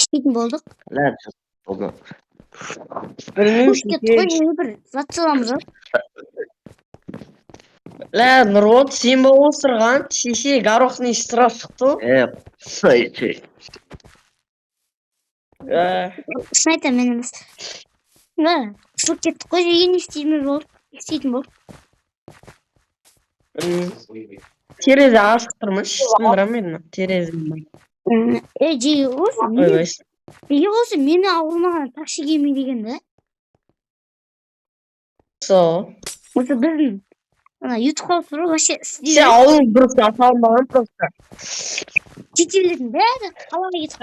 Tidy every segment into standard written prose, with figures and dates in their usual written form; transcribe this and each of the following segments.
істейтін болдық. Білмеймін Көшіп кеттік қой, бір зат саламыз ғой. Нұрболат сен болып отырған шеше горохный штраф шықты. Шын айтамын, мен емес. Қысылып кеттік қой, не істейтін болдық. Терезе ашық тұрмыш, сындырамын терезе. Жеге осы мені ауырмаған такси келмей деген да. Осы біздің ютуб қалып вообще Сен ауылың дұрыс аталмаған просто. шетелдердің бәрі қалаға кетіп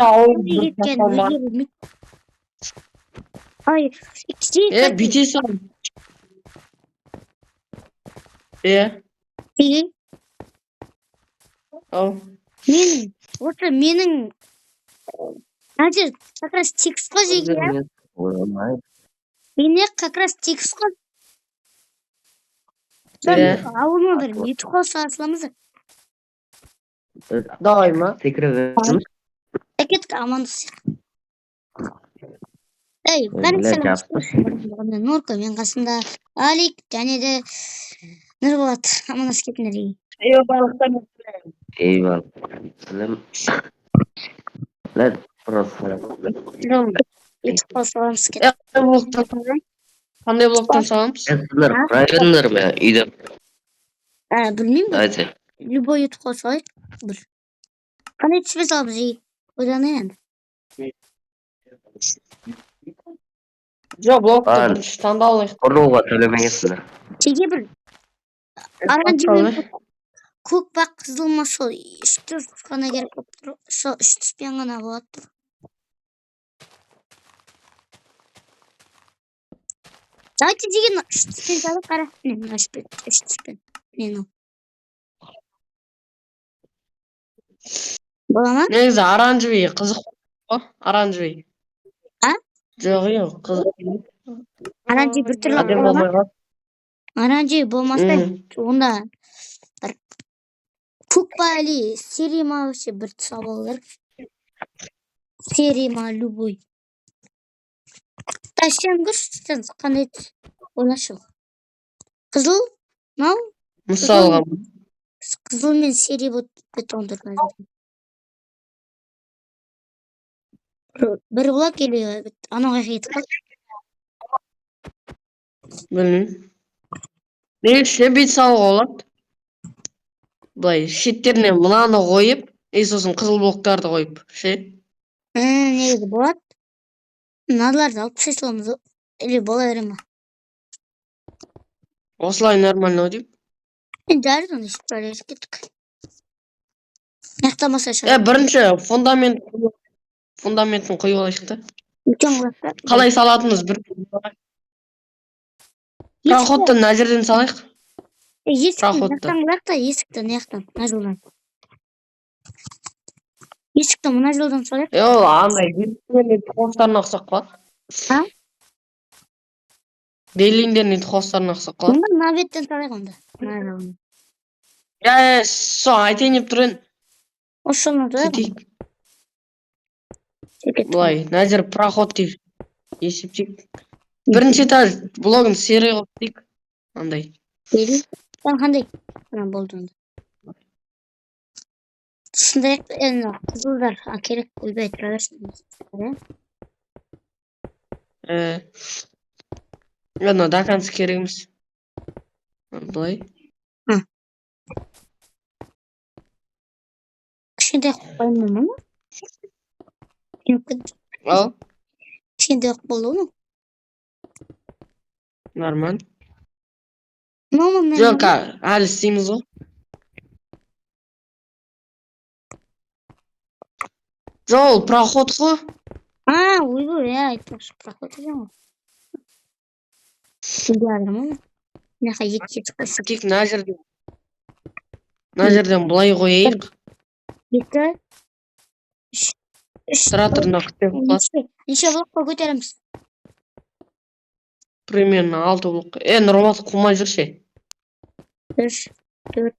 бүйте сал. менің как раз текст қой жеге, мене как раз текст қой. Ауылыма бір ютуб қол саламыз. Давай ма? Кеттік, амандасайық. Нұрка, мен қасында Алик және де Нұрболат, амандасып кетіңдер. Ютуб қол саламыз кеттік. Қандай блоктан саламыз? Райондар ма үйде? Білмеймін бе? Любой ютуб қол салайық. Қандай түспе саламыз жеге? Ойланайын. Жоқ, блокты бірінші таңдалайық. Ұрыға төлемеңесіңдер. Жеге бір оранжевый көк бақ қызыл ма, сол 3 түс қана керек болып тұр. Сол 3 түспен ғана болады тұр. Давайте деген 3 түспен салып қара. 3 түспен. Бола ма? Негізі оранжевый қызық қой. Оранжевый. Жоқ, қызық. Оранжевый бір түрлі бола ма? Оранжевый болмаса, онда бір көк па әлі серия ма вообще бір түс алып. Серия ма любой. Сен көрші, қандай түс? Ойлашы. Қызыл? Мынау? Мысалға. Қызыл мен серия бетон тұр. Бір блок елі анауға кетіп қой. Білмеймін. Негізі бет салуға болады. Былай шеттеріне мынаны қойып, сосын қызыл блоктарды қойып, ше? Негізі болады. Мыналарды алып тастай саламыз. Или бола бере ма? Осылай нормально дейм. Жарайды, оны шықпайлап кеттік. Аяқтамаса шығады. Бірінші фундаментін қойып алайық та. Қалай салатынымыз бір. Проходты мына жерден салайық. Есікті мына жолдан салайық. Андай хостарына ұқсап қалады. Дейлиндердің хостарына ұқсап қалады. Мына беттен салайық онда. Сол айтайын деп тұрын. Осыны сөйтейік. Бұлай, мына жер проход дейік. Есептейік. Бірінші этаж блогын серия қылып дейік. Андай. Қандай? Болды онда. Тұсындайық, қызылдар керек ойбай тұра берсін. До конца керек емес. Бұлай. Кішкентай қоймын мұны? Кішкентай болды оны? Нормально. Жоқ, әлі істейміз ғой. Жол, проход қой. Ойбой, айтпақшы, проход екен ғой. Тек мына жерден бұлай қойайық. 2 3 Тұра тұрында күтпен қалады. Неше блокқа көтереміз? Примерно 6 блок. Нұрболат қумай жүрші. 3 4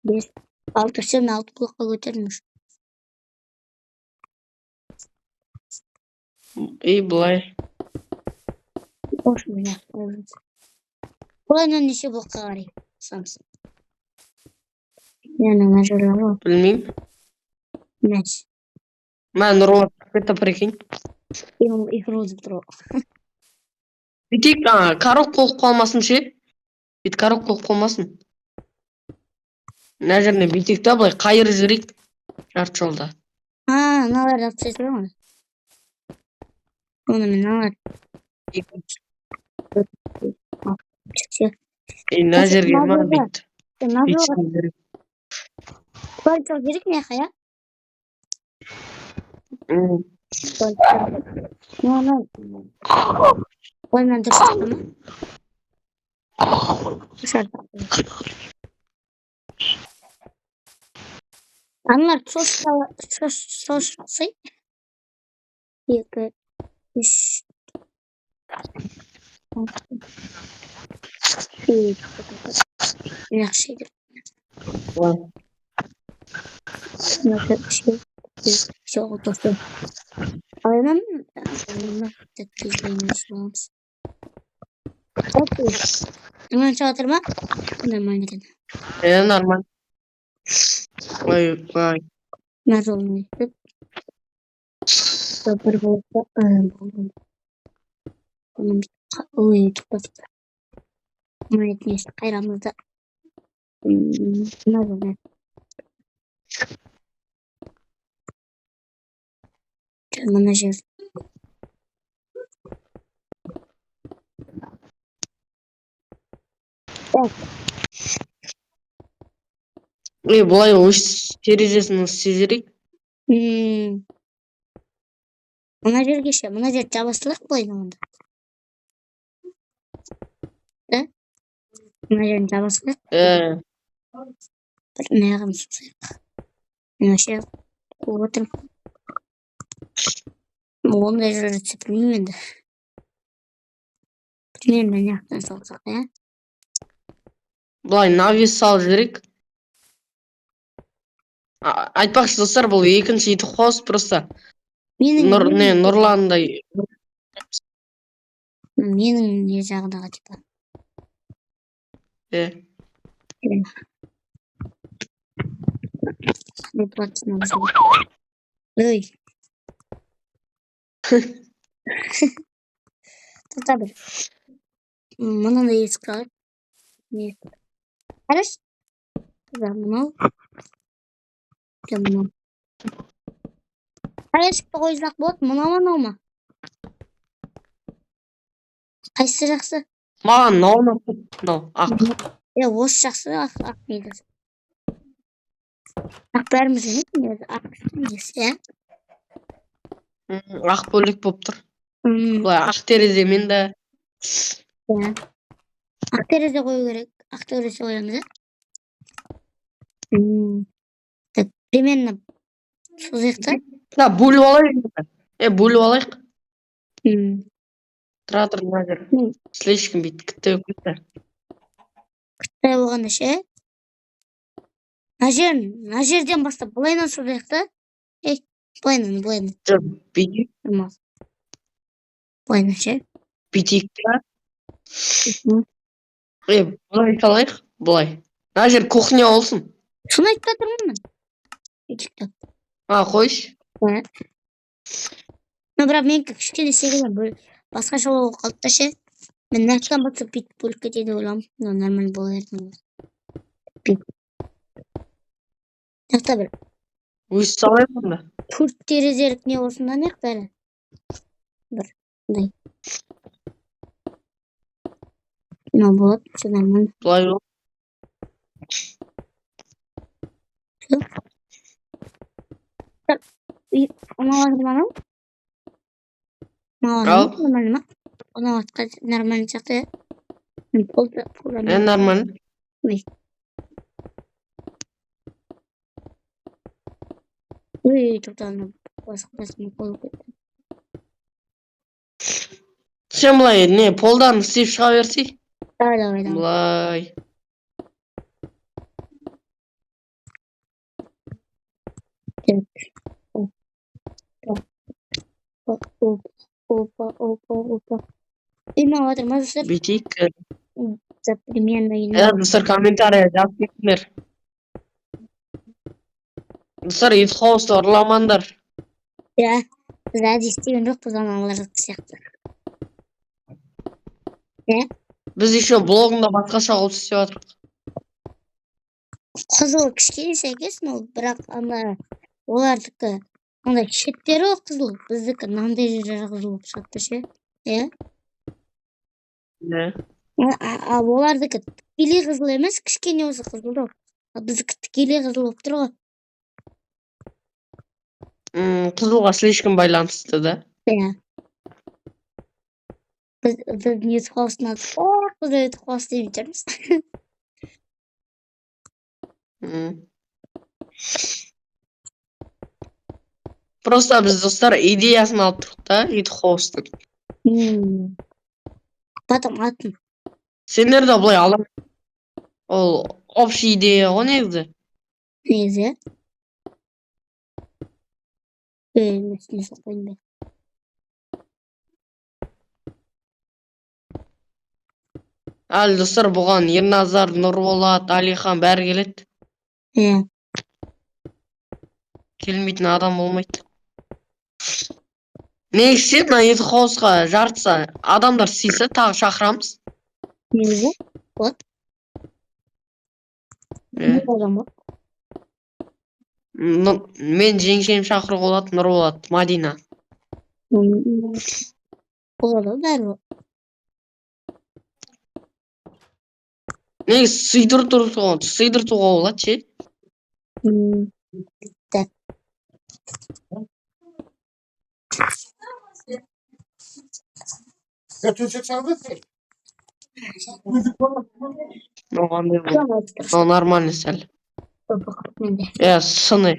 5 6 6 блокқа көтерміз. Былай. Ошо. Бұлайынан неше блокқа қарай басамыз? Яна мына жерлер ғой. Білмеймін. Мәш. Мен нұрлап кетті, прикинь. Эфирозып тұр. Бүйтейік, коробка болып қалмасын ше. Бүйтіп коробка болып қалмасын. Мына жеріне бүйтейік та былай қайыр жүрейік. Жарты жолда. Мыналарды алып тастайсың ғой. Оны мен алар. Мына жерге ма бүйтіп. Назылға Бүйтсем керек. квартал керек ме қая? Оймен дұрыс тұрды ма? Аналар шошсы. 2, 3. Жақсы еді. Все, тоқты. Айынан тәттізбейміз боламыз. Нормально шығатыр ма? Нормально екен. Нормально. Ой. Назолны етіп. Бір болса, ой, тұқтасты. Мұнайт несі қайрамызда. Назолны етіп. Мына жер. Былай өз терезесін сезерейік. Мына жерге ше, мына жер жабастылық былай онда. Мына жерін жабастылық. Бір нәғын сұсайық. Мына ше қуып отырым. Ондай жерді білмеймін енді. Білмеймін мен яқтан салсақ, я? Былай навес салып жіберейік. Айтпақшы достар, бұл екінші ит қос просто. Нұрландай. Менің не жағыдағы типа. Қандай платсына бізге. Ой. Тұта бір. Мұнында есік алып. Қараш. Мұнау. Мұнау. Қай есікті қойсақ болады? Мұнау ма? Қайсы жақсы? Маған мынау ақ. Осы жақсы, ақ негізі. Ақ бәріміз емес негізі, ақ негізі, я? Ақ бөлек болып тұр. Былай ақ тереземен де. Ақ терезе қою керек. Ақ терезе қоямыз, я? Примерно созайық та? Бөліп алайық. Бөліп алайық. Тұра тұр, мына жер. Слишком бүйтіп кітті өкілді. Кітті болғанда ше? Мына жерден бастап бұлайынан созайық та? Бұлайынан. Бүйтейік. Бұлайынан ше? Бүйтейік та? Бұлай салайық. Бұлай. Мына жер кухня болсын. Соны айтып тұрмын мен. Бүйтейік. Қойш. Бірақ мен кішкене сегізден басқаша болып қалды да ше. Мен нәттен басып бүйтіп бөліп кетеді ойлам. Нормально болар еді. Нақта бір. Өз салайық онда. Төрт терезелік не болсын да неқ бәрі. Бір. Бұндай. Мынау болады. Все нормально. Бұлай бол. Мынау нормально ма? Мынау атқа нормально сияқты, я? Нормально. Ой, тоқтағанда басқасын қойып кетті. Сен бұлай полдан істеп шыға берсей? Давай. Бұлай. Опа. Демалатыр ма достар? Biteyik. Запременно Evet dostlar комментария жазып кетіңдер. Достар Итхоусты ұрламаңдар. Ya. Biz hadi istеген жоқпыз аналар сияқты. Біз еще блогында басқаша қылып істеп жатырмыз. Қызыл кішкене сәйкес, ол бірақ ана олардікі андай шеттері ғой қызыл, біздікі мынандай жері қызыл болып шығады ше. Иә. Ал олардікі тікелей қызыл емес, кішкене осы қызыл да. Ал біздікі тікелей қызыл болып тұр ғой. Қызылға слишком байланысты да. Иә. Біз Ньюсхаустың аты біз Ньюсхаус деп жүрміз. Просто біз достар идеясын алып тұрдық та Итхоустың. Потом атын. Сендер де былай ала. Ол общий идея ғой негізі. Негізі. Несіне қойын бе. Әлі достар бұған Ерназар, Нұрболат, Алихан бәрі келеді. Иә. Келмейтін адам болмайды. Негізі мына Итхоусқа жартысы адамдар сыйса тағы шақырамыз. Негізі? Вот. Не адам ба? Мен жеңшем шақыруға болады, Нұрболат, Мадина. Болады бәрі. Негізі сыйдыртуға болады ше. Так. Götürecek sandık. Ну, нормально сәл. Сыны.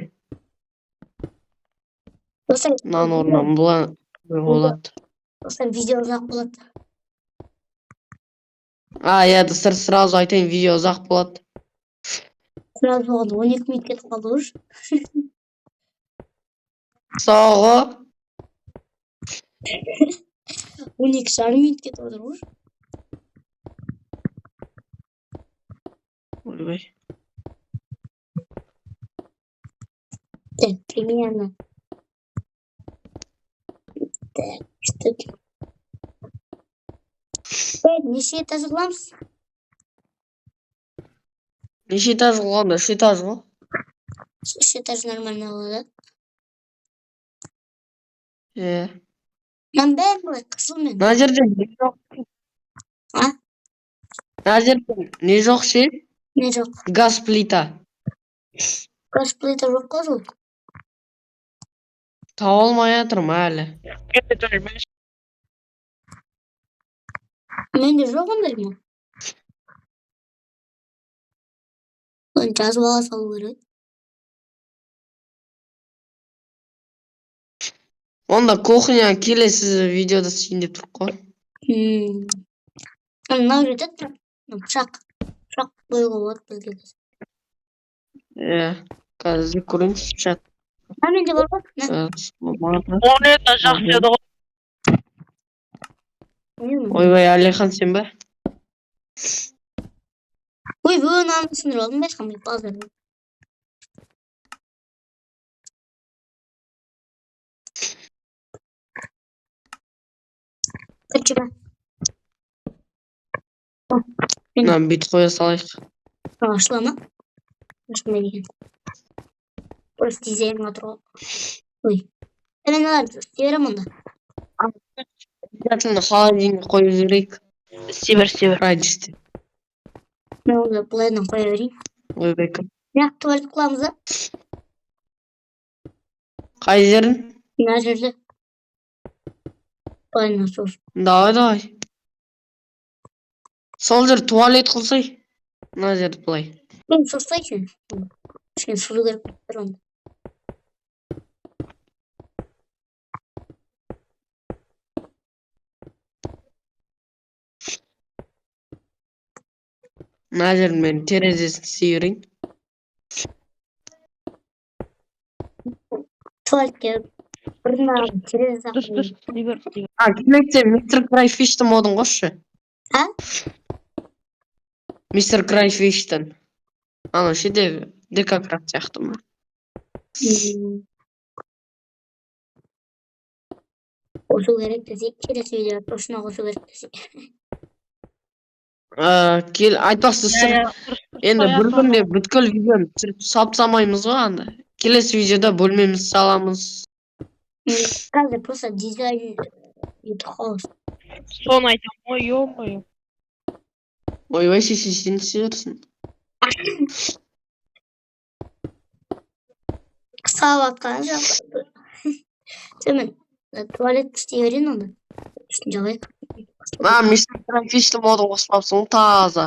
Мынаның орнына бұлай болады. Достар, видео ұзақ болады. Достар, сразу айтайын, видео ұзақ болады. Сразу болғанда 12 минут кетіп қалды ғой. Соғы. 12,5 минут кетіп отыр ғой. Ойбай. Примерно. Так, что это? Неше этаж қыламыз? Неше этаж қылғанда? 3 этаж ғой. 3 этаж нормально болады. Мен бәрі былай қызылмен. Мына жерде не жоқ? Мына жерде не жоқ ше? Не жоқ? Газ плита. Газ плита жоқ қой жоқ. Таба алмай жатырмын әлі. Менде жоқ ондай ма? Жазып ала салу керек. Онда кухня келесі видеода істейін деп тұрық қой. Мынау жерде тұр. Пышақ қоюға болады бізге. Қазір көріңіз пышақ. Менде бар ғой. Оны да жақсы еді ғой. Ойбай, Алихан сен ба? Ойбай, мынаны сындырып алдым ба ешқандай базарда. Кірші Бүйтіп қоя салайық. Ашыла ма? Ашылмай деген. Просто дизайнға тұрға. Ой. Мен аларды істеверем онда. Обязательно холодильник қойып жіберейік. Істе. Радисте. Мен онда бұлайдан қоя берейін. Ойбай кім. Мына туалет қыламыз да? Қай жерін? Мына жерде. Бұлайдан соғыз. Давай. Сол жер туалет қылсай. Мына жерді бұлай. Мен сұрсайшы. Кішкене сұру керек тұр онда. Мына жерін мен терезесін сүйерейін. Tuvalet Бұрын терезе Дұрыс дұрыс дей бер. келесі мистер крайфиштің модын қосшы. А? Мистер крайфиштің. Ана шедегі декократ сияқты ма? Қосу керек десек, келесі видеода точно қосу керек десек. Айтпақшы сыр. Енді бір күнде бүткіл видеоны түсіріп салып тастамаймыз ғой анда. Келесі видеода бөлмеміз саламыз. Қазір просто дизайн етіп қаламыз. Соны айтам. Ой, ё-моё. Ойбай сен түсерсің. Салып атқан жағдайды. Сен туалет істей берейін онда. Үстін жабайық. Мистер крайфиштің модын қоспапсың таза.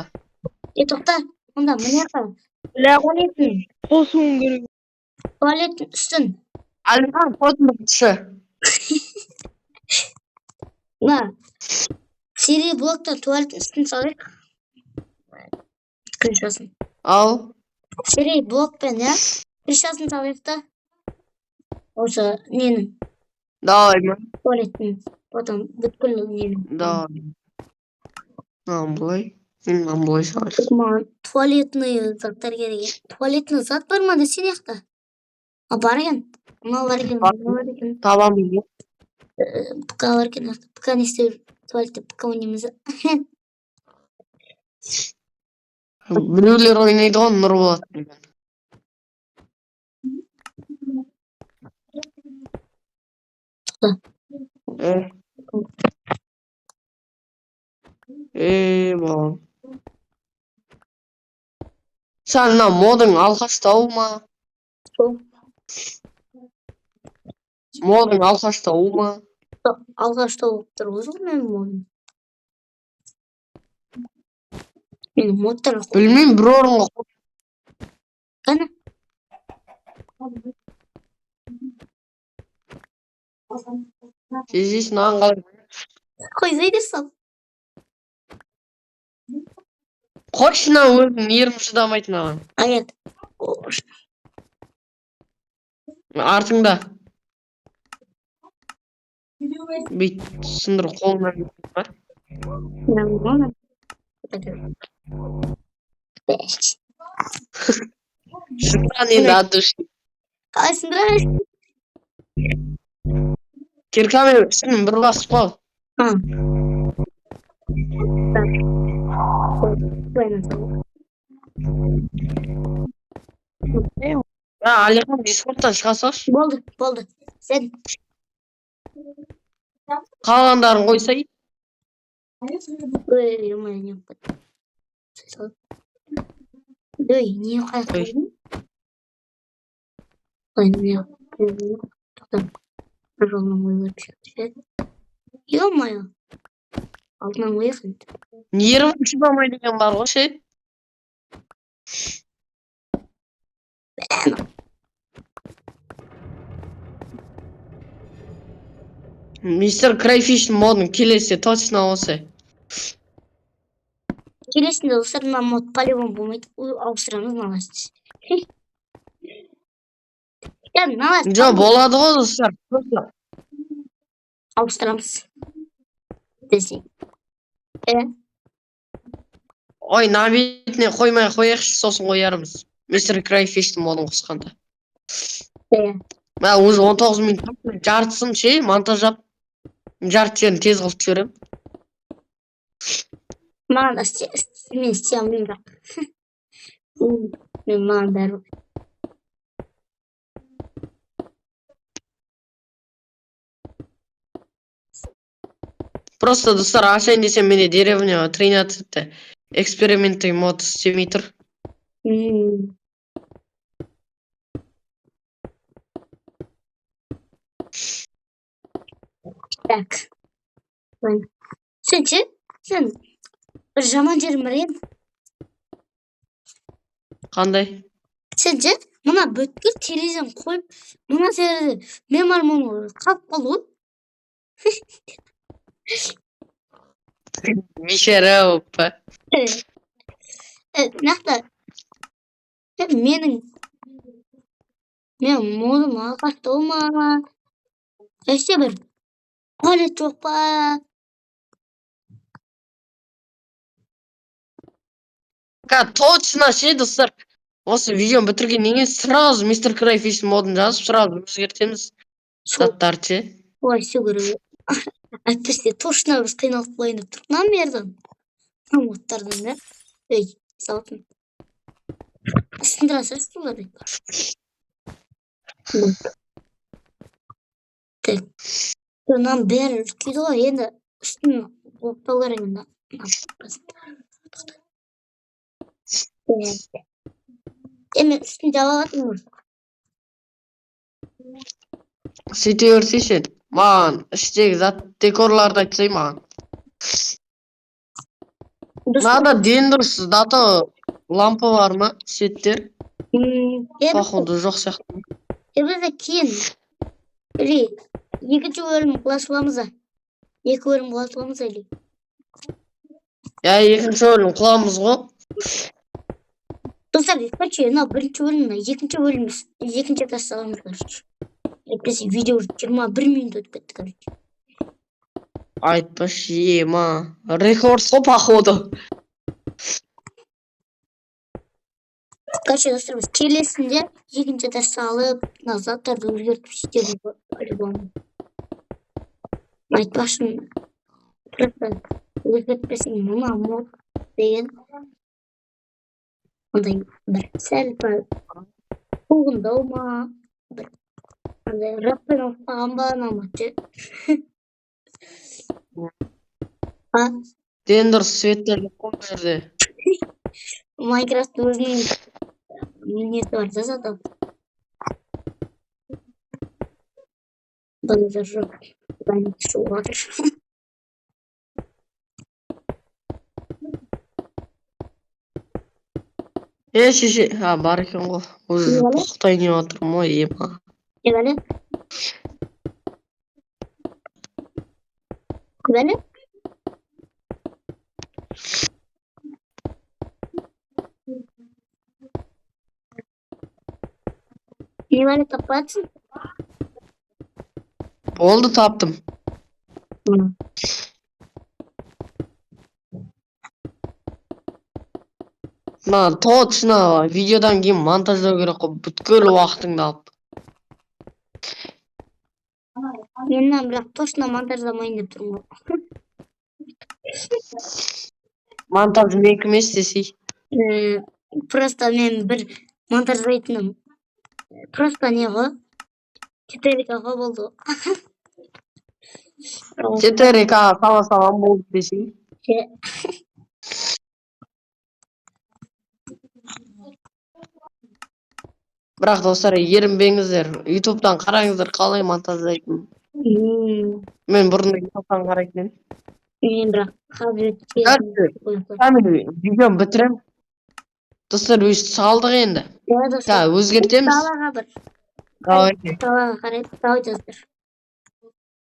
Тоқта, онда мына жақта Ля, туалеттің қосуың керек. үстін. Әлихан фотоны түсі. Мына серия блокта туалеттің үстін салайық. Крышасын. Ал. Серия блокпен, я? Крышасын салайық та. Осы ненің. Давай ма. Туалеттің. Потом бүткіл ненің. Давай. Былай. Былай салайық. Маған туалетный заттар керек. Туалетный зат бар ма десен яқта? Бар екен. Мынау бар екен. Табам екен. ПК бар екен. ПК не істеу? Туалетте ПК ойнаймыз. Біреулер ойнайды ғой Нұрболат. Балам. Сен мына модың алқаштау ма? Модың алқаштау ма? Алғаштау болып тұр ғой менің модым. Менің модтарға қой. Білмеймін, бір орынға қой. Қана? Сезесін аңғалай. Қойсай дер сал. Қойшына өзің ерім шыдамайтын аған. Аят. Артыңда. Бейт сындыр қолынан. Нормально. Шындан енді адыш. Қалай сындырайыз? Керкамен үстінің бір басып қол. Алихан дискордтан шыға салшы. Болды. Сен. Қалғандарын қойсай. Ой, не қайқырдың? Ой, не тоқтам. Бір жолынан ойылып жүрді. Ё-моё. Алдынан ойықын. Нерім шыдамай деген бар ғой ше. Мистер Крайфиштің модын келесі точно осы. Келесінде достар, мына мод по-любому болмайды. Ауыстырамыз наласыз. Жо, болады ғой достар. Ауыстырамыз. Десең. Ой, набетіне қоймай қояқшы, сосын қоярымыз. Мистер Крайфиштің модын қосқанда. Мә, өзі 19 минут жартысын ше, монтажап. Жарты жерін тез қылып жіберем. Маған да мен істей алмаймын бірақ. Маған бәрі. Просто достар, ашайын десем менде деревня 13-ті экспериментный мод істемей тұр. Так. Сен ше? Сен бір жаман жерім бар ем. Қандай? Сен ше? Мұна бүткіл терезен қойып, мұна терезе мен бар мұны қалып қалды ғой. Бейшара оппа. Нақты мен модым алғаштау ма? Эште bir Halet жоқ па? Точно ше достар. Осы видеоны бітіргеннен кейін сразу мистер Крайфиш модын жазып, сразу өзгертеміз Сол заттарды ше. солай істеу керек. Әйтпесе точно біз қиналып қояйын деп тұрмын. Мына жерден. Модтардан да. Ей, салатын. Сындыра салшы оларды. Так. Мынаның бәрі үлкейді ғой. Енді үстін оқтау керек енді. Мен үстін жаба алатынмын. Сөйте берсейші. Маған іштегі зат декорларды айтсай маған. Надо дендірс дата лампа бар ма? Светтер. Походу жоқ сияқты. Бізде кейін екінші бөлім қыласып аламыз да. Екі бөлім қыласып аламыз әлі. Екінші бөлім қыламыз ғой. Достар, короче, мынау бірінші бөлім, екінші бөлім екінші тастағанбыз, короче. Әйтпесе видео 21 минут өтіп кетті, короче. Айтпашы, ема. Рекорд ғой, походу. Короче, достар, біз келесінде екінші таста алып, заттарды өзгертіп сөйтеміз по-любому. Айтпашын, просто өзгертпесең мына мод деген ондай бір сәл пәл қуғындау ма, бір андай раппен оқпаған ба наматшы. Дендірс светтер жоқ қой жерде. Майнкрафт өзінің несі бар да затым. Бұны да жоқ. Бұны шығып жатыр. Шеше, бар екен ғой. Уже бұқтай не отырмын ғой, ема. Nebali? Nebali? Nebali tapatsın? Oldu, taptım. Точно видеодан кейін монтаждау керек қой, бүткіл уақытыңды алып. Менен бірақ точно монтаждамайын деп тұрмын ғой. Монтаж мен кім істесей? Просто мен бір монтаждайтыным. Просто не ғой? 4K-ға болды. 4K сала болды десей. Бірақ достар, ерінбеңіздер. YouTube'дан қараңыздар қалай монтаждайтын. Мен бұрында YouTube'дан қарайтын. Мен бірақ қазір видеоны бітірем. Достар, өйстіп салдық енді. Өзгертеміз. Салаға бір. Давай. Салаға қарайды. Давай достар.